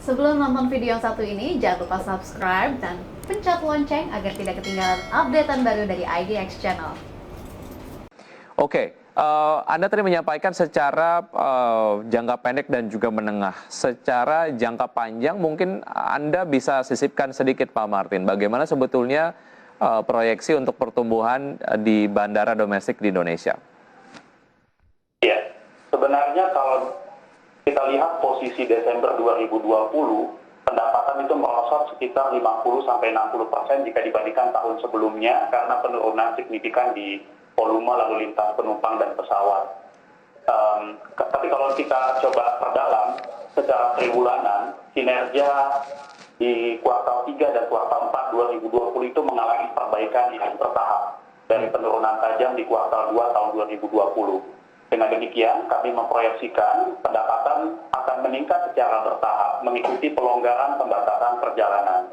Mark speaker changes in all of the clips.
Speaker 1: Sebelum nonton video yang satu ini, jangan lupa subscribe dan pencet lonceng agar tidak ketinggalan updatean baru dari IDX Channel.
Speaker 2: Oke, Anda tadi menyampaikan secara jangka pendek dan juga menengah. Secara jangka panjang mungkin Anda bisa sisipkan sedikit Pak Martin. Bagaimana sebetulnya proyeksi untuk pertumbuhan di bandara domestik di Indonesia?
Speaker 3: Ya, sebenarnya kalau kita lihat posisi Desember 2020, pendapatan itu merosot sekitar 50-60% jika dibandingkan tahun sebelumnya karena penurunan signifikan di volume lalu lintas penumpang dan pesawat. Tapi kalau kita coba perdalam secara triwulanan, kinerja di kuartal 3 dan kuartal 4 2020 itu mengalami perbaikan yang bertahap dari penurunan tajam di kuartal 2 tahun 2020. Dengan demikian, kami memproyeksikan pendapatan akan meningkat secara bertahap mengikuti pelonggaran pembatasan perjalanan.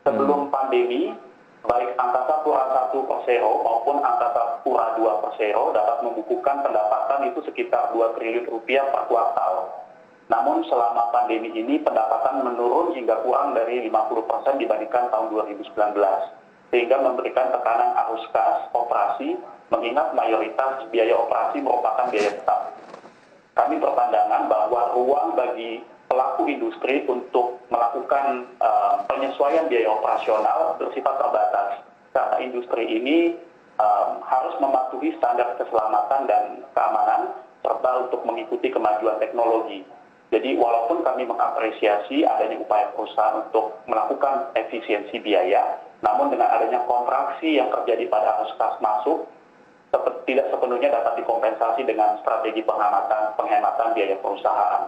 Speaker 3: Sebelum pandemi, baik Angkasa Pura I Persero maupun Angkasa Pura II Persero dapat membukukan pendapatan itu sekitar 2 triliun rupiah per kuartal. Namun selama pandemi ini pendapatan menurun hingga kurang dari 50% dibandingkan tahun 2019, sehingga memberikan tekanan arus kas operasi mengingat mayoritas biaya operasi merupakan biaya tetap. Kami berpandangan bahwa ruang bagi pelaku industri untuk melakukan penyesuaian biaya operasional bersifat terbatas, karena industri ini harus mematuhi standar keselamatan dan keamanan, serta untuk mengikuti kemajuan teknologi. Jadi walaupun kami mengapresiasi adanya upaya perusahaan untuk melakukan efisiensi biaya, namun dengan adanya kontraksi yang terjadi pada arus kas masuk, tidak sepenuhnya dapat dikompensasi dengan strategi penghematan biaya perusahaan.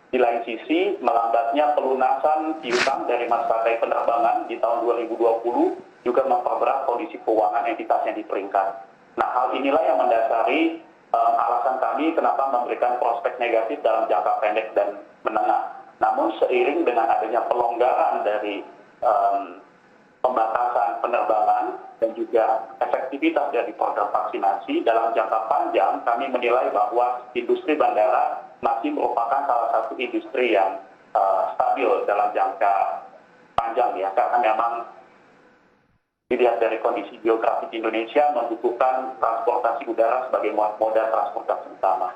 Speaker 3: Di lain sisi, melambatnya pelunasan piutang dari maskapai penerbangan di tahun 2020 juga memperberat kondisi keuangan entitas yang diperingkat. Nah, hal inilah yang mendasari alasan kami kenapa memberikan prospek negatif dalam jangka pendek dan menengah. Namun seiring dengan adanya pelonggaran dari pembatasan penerbangan dan juga efektivitas dari program vaksinasi, dalam jangka panjang kami menilai bahwa industri bandara masih merupakan salah satu industri yang stabil dalam jangka panjang ya, karena memang dilihat dari kondisi geografis Indonesia membutuhkan transportasi udara sebagai moda transportasi utama.